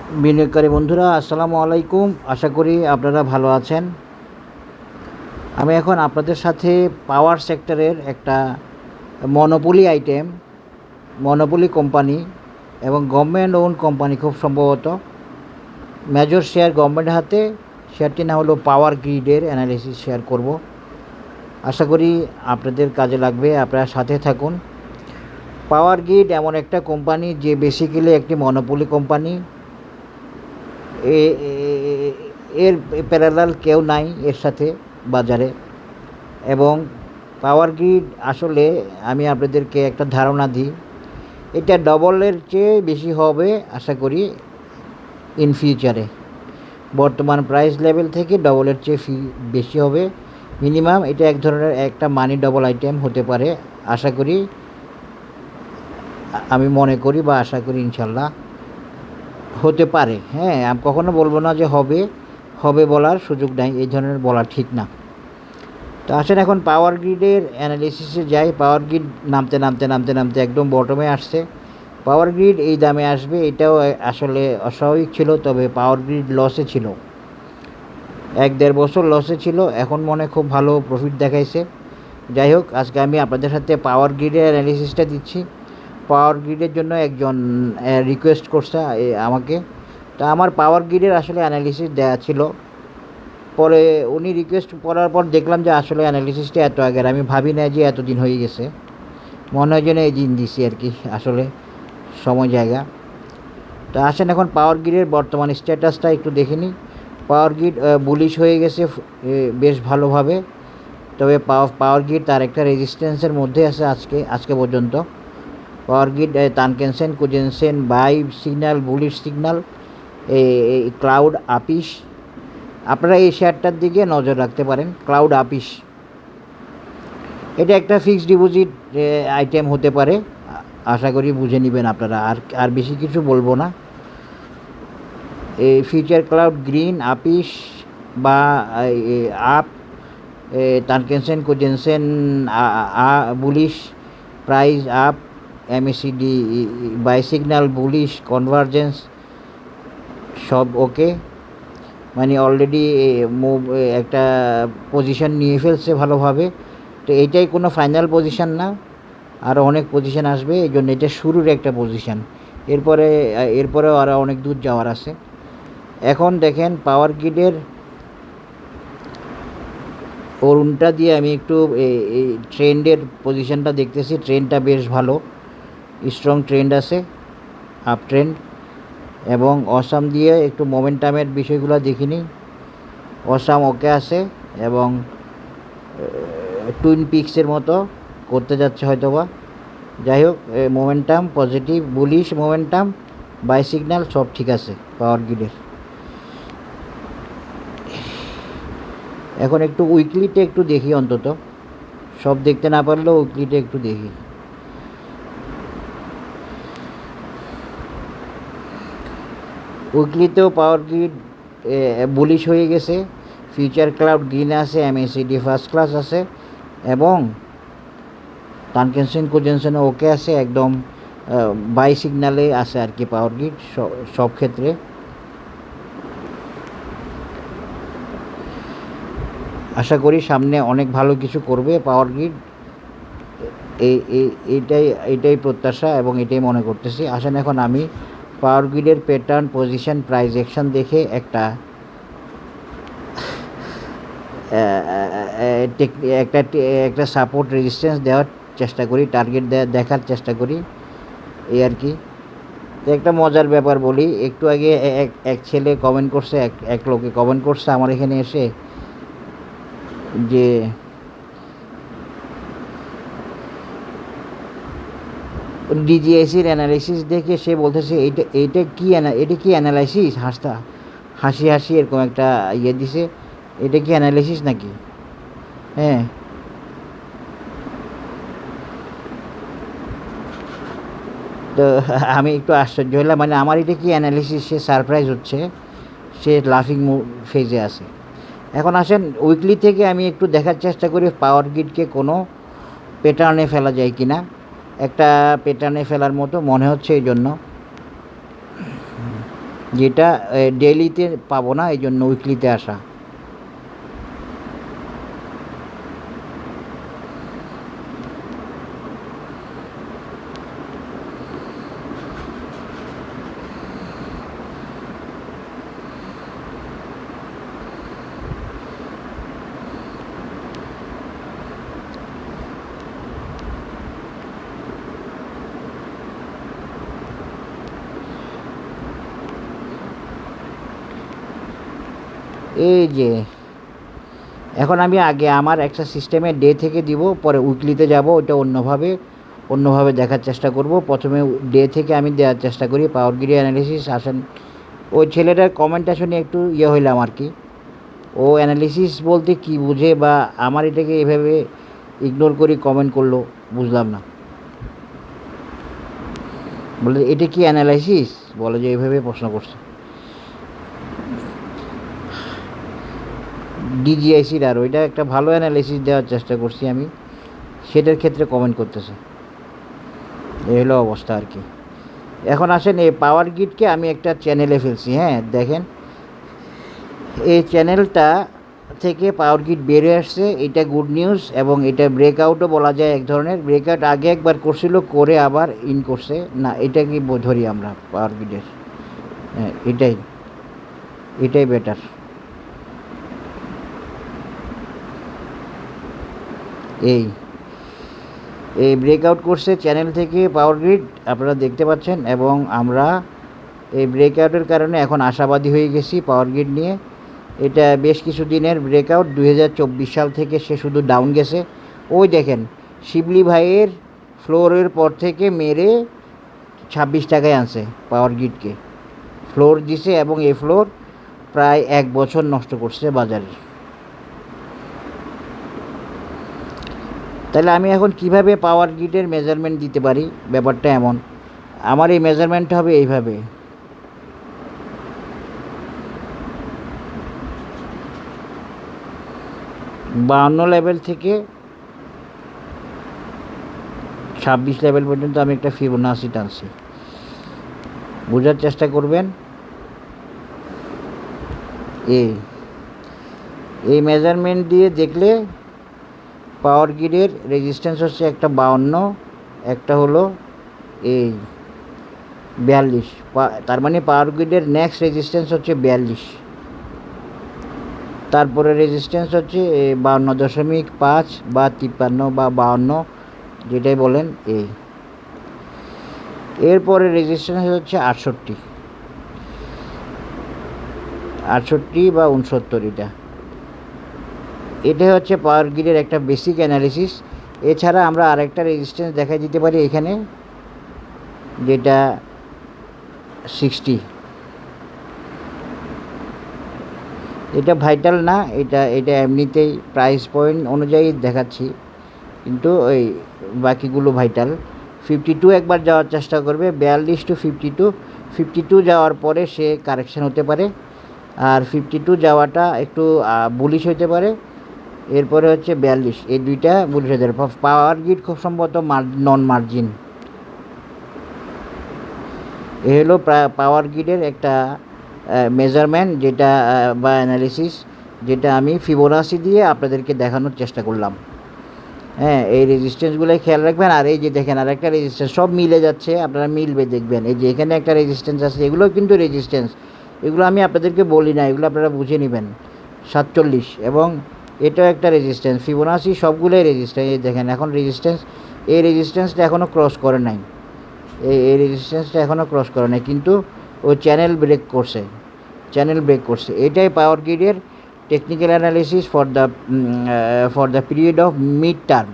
বিনিয়োগকারী বন্ধুরা আসসালামু আলাইকুম। আশা করি আপনারা ভালো আছেন। আমি এখন আপনাদের সাথে পাওয়ার সেক্টরের একটা মনোপলি আইটেম, মনোপলি কোম্পানি এবং গভর্নমেন্ট ওন কোম্পানি, খুব সম্ভবত মেজর শেয়ার গভর্নমেন্ট হাতে, শেয়ারটি না হলো পাওয়ার গ্রিডের অ্যানালিসিস শেয়ার করব। আশা করি আপনাদের কাজে লাগবে, আপনারা সাথে থাকুন। পাওয়ার গ্রিড এমন একটা কোম্পানি যে বেসিক্যালি একটি মনোপলি কোম্পানি। এর প্যারালাল কেউ নাই এর সাথে বাজারে। এবং পাওয়ার গ্রিড আসলে আমি আপনাদেরকে একটা ধারণা দিই, এটা ডবলের চেয়ে বেশি হবে আশা করি ইন ফিউচারে। বর্তমান প্রাইস লেভেল থেকে ডবলের চেয়ে বেশি হবে মিনিমাম। এটা এক ধরনের একটা মানি ডবল আইটেম হতে পারে আশা করি, আমি মনে করি বা আশা করি ইনশাল্লাহ হতে পারে। হ্যাঁ, আমি কখনো বলবো না যে হবে, হবে বলার সুযোগ নাই, এই ধরনের বলা ঠিক না। তো আসেন এখন পাওয়ার গ্রিডের অ্যানালিসিসে যাই। পাওয়ার গ্রিড নামতে নামতে নামতে নামতে একদম বটমে আসছে। পাওয়ার গ্রিড এই দামে আসবে এটাও আসলে অস্বাভাবিক ছিল, তবে পাওয়ার গ্রিড লসে ছিল, 1-1.5 বছর লসে ছিল, এখন মনে খুব ভালো প্রফিট দেখাইছে। যাই হোক, আজকে আমি আপনাদের সাথে পাওয়ার গ্রিডের অ্যানালিসিসটা দিচ্ছি। পাওয়ার গ্রিডের জন্য একজন রিকোয়েস্ট করছে আমাকে, তা আমার পাওয়ার গ্রিডের আসলে অ্যানালিসিস দেওয়া ছিল। পরে উনি রিকোয়েস্ট করার পর দেখলাম যে আসলে অ্যানালিসিসটা এত আগের, আমি ভাবি না যে এতদিন হয়ে গেছে, মনে হয় যেন এই দিন দিছি আর কি, আসলে সময় জায়গা। তো আসেন এখন পাওয়ার গ্রিডের বর্তমান স্ট্যাটাসটা একটু দেখে নিই। পাওয়ার গ্রিড বুলিশ হয়ে গেছে বেশ ভালোভাবে, তবে পাওয়ার গ্রিড তার একটা রেজিস্ট্যান্সের মধ্যে আছে আজকে পর্যন্ত। পাওয়ার গ্রিড তানকেনসেন কুজেনসেন buy signal, bullish signal, cloud আপিস। আপনারা এই শেয়ারটার দিকে নজর রাখতে পারেন। ক্লাউড আপিস এটা একটা ফিক্সড ডিপোজিট আইটেম হতে পারে, আশা করি বুঝে নেবেন আপনারা। আর বেশি কিছু বলবো না। এই ফিউচার ক্লাউড গ্রিন আপিস বা আপ, তানকেনসেন কুজেনসেন bullish, price up, MACD buy signal bullish, convergence সব ওকে, মানে অলরেডি মুভ একটা পজিশন নিয়ে ফেলছে ভালোভাবে। তো এইটাই কোনো ফাইনাল পজিশান না, আরও অনেক পজিশান আসবে, এই জন্য এটা শুরুর একটা পজিশান। এরপরেও আরও অনেক দূর যাওয়ার আছে। এখন দেখেন পাওয়ার গ্রিডের ওরুনটা দিয়ে আমি একটু এই ট্রেন্ডের পজিশানটা দেখতেছি। ট্রেন্ডটা বেশ ভালো, স্ট্রং ট্রেন্ড আছে, আপ ট্রেন্ড। এবং অসাম দিয়ে একটু মোমেন্টামের বিষয়গুলো দেখিনি। অসাম ওকে আছে এবং টুইন পিক্সের মতো করতে যাচ্ছে হয়তো বা। যাই হোক, momentum positive, bullish momentum, by signal সব ঠিক আছে পাওয়ার গ্রিডের। এখন একটু উইকলিতে একটু দেখি, অন্তত সব দেখতে না পারলেও উইকলিতে একটু দেখি। উইকলিতেও পাওয়ার গ্রিড বুলিশ হয়ে গেছে। ফিউচার ক্লাউড গ্রিন আছে, এমএসিডি ফার্স্ট ক্লাস আছে এবং তানকেনসেন কুজেনসেনও ওকে আছে, একদম বাই সিগনালে আছে আর কি পাওয়ার গ্রিড সব ক্ষেত্রে। আশা করি সামনে অনেক ভালো কিছু করবে পাওয়ার গ্রিড, এইটাই প্রত্যাশা এবং এটাই মনে করতেছি। আসেন এখন আমি পাওয়ার গ্রিডের প্যাটার্ন, পজিশন, প্রাইস অ্যাকশন দেখে একটা সাপোর্ট রেজিস্ট্যান্স দেওয়ার চেষ্টা করি, টার্গেট দেখার চেষ্টা করি, এই আর কি। তো একটা মজার ব্যাপার বলি, একটু আগে এক ছেলে কমেন্ট করছে, এক লোকে কমেন্ট করছে আমার এখানে এসে যে ডিজিআইসির অ্যানালাইসিস দেখে সে বলতেছে এটা কি অ্যানালাইসিস, হাসি এরকম একটা ইয়ে দিছে, এটা কি অ্যানালাইসিস নাকি? হ্যাঁ, তো আমি একটু আশ্চর্য হলাম, মানে আমার এটা কি অ্যানালিসিস, সে সারপ্রাইজ হচ্ছে, সে লাফিং ফেজে আছে। এখন আসেন উইকলি থেকে আমি একটু দেখার চেষ্টা করি পাওয়ার গ্রিডকে কোনো প্যাটার্নে ফেলা যায় কি না। একটা প্যাটার্নে ফেলার মতো মনে হচ্ছে, এই জন্য যেটা ডেইলিতে পাবো না, এই জন্য উইকলিতে আসা। এই যে এখন আমি আগে আমার একটা সিস্টেমে ডে থেকে দিব, পরে উইকলিতে যাব, ওইটা অন্যভাবে দেখার চেষ্টা করব। প্রথমে ডে থেকে আমি দেওয়ার চেষ্টা করি পাওয়ার গ্রিড অ্যানালিসিস। আসেন ওই ছেলেটার কমেন্টটা শুনে একটু হইলাম আর কি। ও অ্যানালিসিস বলতে কি বুঝে, বা আমার এটাকে এভাবে ইগনোর করি কমেন্ট করলো, বুঝলাম না। বলে এটা কি অ্যানালাইসিস, বলে যে এইভাবে প্রশ্ন করছে। ডিজিআইসির আর ওইটা একটা ভালো অ্যানালাইসিস দেওয়ার চেষ্টা করছি আমি, সেটার ক্ষেত্রে কমেন্ট করতেছে। এই হলো অবস্থা আর কি। এখন আসেন এই পাওয়ার গ্রিডকে আমি একটা চ্যানেলে ফেলছি। হ্যাঁ দেখেন, এই চ্যানেলটা থেকে পাওয়ার গ্রিড বেরিয়ে আসছে, এটা গুড নিউজ। এবং এটা ব্রেকআউটও বলা যায় এক ধরনের। ব্রেকআউট আগে একবার করছিল, করে আবার ইন করছে না, এটা কি ধরি আমরা পাওয়ার গ্রিডের? হ্যাঁ এটাই বেটার। এই ব্রেকআউট করছে চ্যানেল থেকে পাওয়ার গ্রিড, আপনারা দেখতে পাচ্ছেন। এবং আমরা এই ব্রেকআউটের কারণে এখন আশাবাদী হয়ে গেছি পাওয়ার গ্রিড নিয়ে। এটা বেশ কিছু দিনের ব্রেকআউট, 2024 সাল থেকে সে শুধু ডাউন গেছে। ওই দেখেন শিবলি ভাইয়ের ফ্লোরের পর থেকে মেরে 26 টাকায় আনছে পাওয়ার গ্রিডকে, ফ্লোর দিছে। এবং এই ফ্লোর প্রায় 1 বছর নষ্ট করছে বাজারে। তাহলে আমি এখন কিভাবে পাওয়ার গ্রিডের মেজারমেন্ট দিতে পারি? ব্যাপারটা এমন, আমার এই মেজারমেন্টটা হবে এইভাবে। বাউন্ন লেভেল থেকে 26 লেভেল পর্যন্ত আমি একটা ফিবোনাচি টানছি, বোঝার চেষ্টা করবেন। এই মেজারমেন্ট দিয়ে দেখলে পাওয়ার গ্রিডের রেজিস্ট্যান্স হচ্ছে একটা 52, একটা হলো এই 42। তার মানে পাওয়ার গ্রিডের নেক্সট রেজিস্ট্যান্স হচ্ছে 42। তারপরে রেজিস্ট্যান্স হচ্ছে 52.5 বা 53 বা 52, যেটাই বলেন। এরপরে রেজিস্ট্যান্স হচ্ছে 68 বা 69। এটাই হচ্ছে পাওয়ার গ্রিডের একটা বেসিক অ্যানালিসিস। এছাড়া আমরা আরেকটা রেজিস্ট্যান্স দেখাই দিতে পারি এখানে, যেটা 60। এটা ভাইটাল না, এটা এমনিতেই প্রাইস পয়েন্ট অনুযায়ী দেখাচ্ছি, কিন্তু ওই বাকিগুলো ভাইটাল। 52 একবার যাওয়ার চেষ্টা করবে, 42 to 52। 52 যাওয়ার পরে সে কারেকশান হতে পারে, আর 52 যাওয়াটা একটু বুলিশ হতে পারে। এরপরে হচ্ছে 42, এই দুইটা বুলিশ হতে পারে। পাওয়ার গ্রিড খুব সম্ভবত নন মার্জিন। এ হলো পাওয়ার গ্রিডের একটা মেজারমেন্ট, যেটা বা অ্যানালিসিস, যেটা আমি ফিবোনাচি দিয়ে আপনাদেরকে দেখানোর চেষ্টা করলাম। হ্যাঁ, এই রেজিস্ট্যান্সগুলোই খেয়াল রাখবেন। আর এই যে দেখেন আর একটা রেজিস্ট্যান্স, সব মিলে যাচ্ছে, আপনারা মিলবে দেখবেন। এই যে এখানে একটা রেজিস্ট্যান্স আছে, এগুলো কিন্তু রেজিস্ট্যান্স, এগুলো আমি আপনাদেরকে বলি না, এগুলো আপনারা বুঝে নেবেন। 47, এবং এটাও একটা রেজিস্ট্যান্স। ফিবোনাচি সবগুলোই রেজিস্ট্যান্স। এই দেখেন এখন রেজিস্ট্যান্স, এই রেজিস্ট্যান্সটা এখনও ক্রস করে নাই, এই রেজিস্ট্যান্সটা এখনও ক্রস করে নাই, কিন্তু ও চ্যানেল ব্রেক করছে। এটাই পাওয়ার গ্রিডের technical analysis for the period of mid term.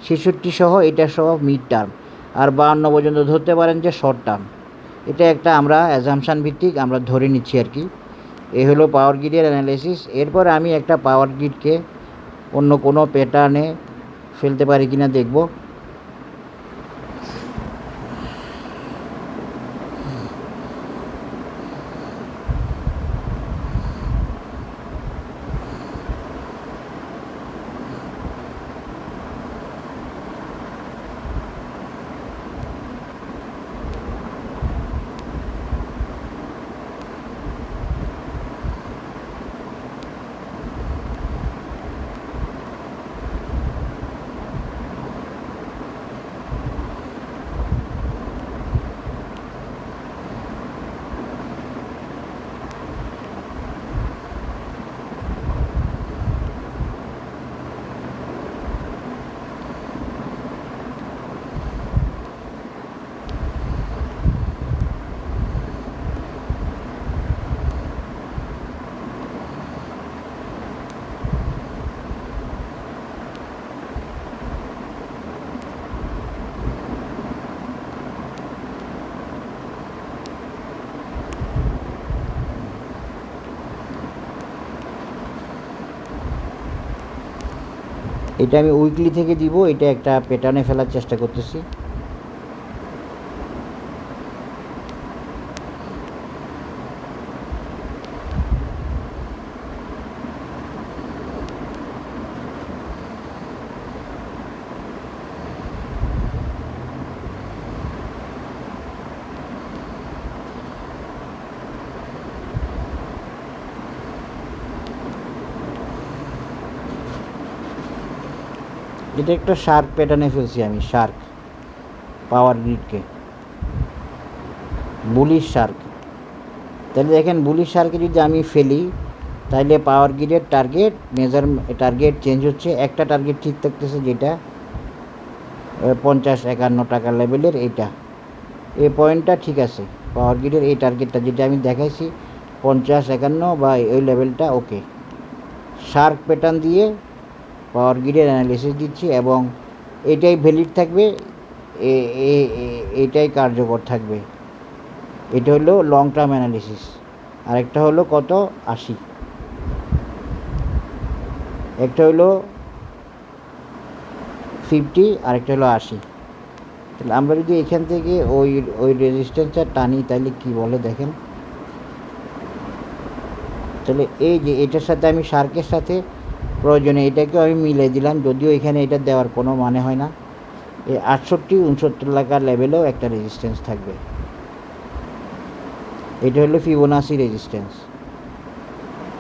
66 সহ, এটা সহ মিড টার্ম। আর 52 পর্যন্ত ধরতে পারেন যে শর্ট টার্ম। এটা একটা আমরা অ্যাজাম্পশান ভিত্তিক আমরা ধরে নিচ্ছি আর কি। এই হলো পাওয়ার গ্রিডের অ্যানালিসিস। এরপর আমি একটা পাওয়ার গ্রিডকে অন্য কোনো প্যাটার্নে ফেলতে পারি কিনা দেখব। এটা আমি উইকলি থেকে দিব, এটা একটা প্যাটার্নে ফেলার চেষ্টা করতেছি। এটা একটা শার্ক প্যাটার্নে ফেলছি আমি, শার্ক পাওয়ার গ্রিডকে, বুলিশ শার্ক। তাহলে দেখেন বুলিশ শার্কে যদি আমি ফেলি তাহলে পাওয়ার গ্রিডের টার্গেট চেঞ্জ হচ্ছে। একটা টার্গেট ঠিক থাকতেছে যেটা 50-51 টাকা লেভেলের, এইটা এই পয়েন্টটা ঠিক আছে। পাওয়ার গ্রিডের এই টার্গেটটা যেটা আমি দেখাইছি 50-51 বা ওই লেভেলটা ওকে। শার্ক প্যাটার্ন দিয়ে পাওয়ার গ্রিডের অ্যানালিসিস দিচ্ছি এবং এটাই ভ্যালিড থাকবে, এটাই কার্যকর থাকবে। এটা হলো লং টার্ম অ্যানালিসিস। আরেকটা হলো কত 80, একটা হলো 50, আরেকটা হলো 80। তাহলে আমরা যদি এখান থেকে ওই রেজিস্ট্যান্সটা টানি তাহলে কি বলে দেখেন। তাহলে এই যে এটার সাথে আমি শার্কের সাথে প্রয়োজনে এটাকে আমি মিলে দিলাম, যদিও এখানে এটা দেওয়ার কোনো মানে হয় না। এই 68-69 টাকা লেভেলেও একটা রেজিস্ট্যান্স থাকবে। এটা হলো ফিবোনাসি রেজিস্ট্যান্স।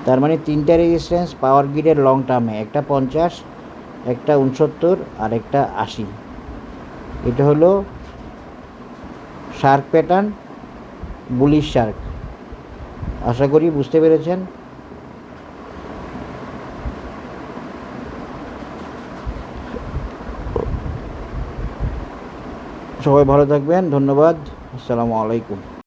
তার মানে 3টা রেজিস্ট্যান্স পাওয়ার গ্রিডের লং টার্মে, একটা 50, একটা 69 আর একটা 80। এটা হলো শার্ক প্যাটার্ন, বুলিশ শার্ক। আশা করি বুঝতে পেরেছেন। সবাই ভালো থাকবেন, ধন্যবাদ, আসসালামু আলাইকুম।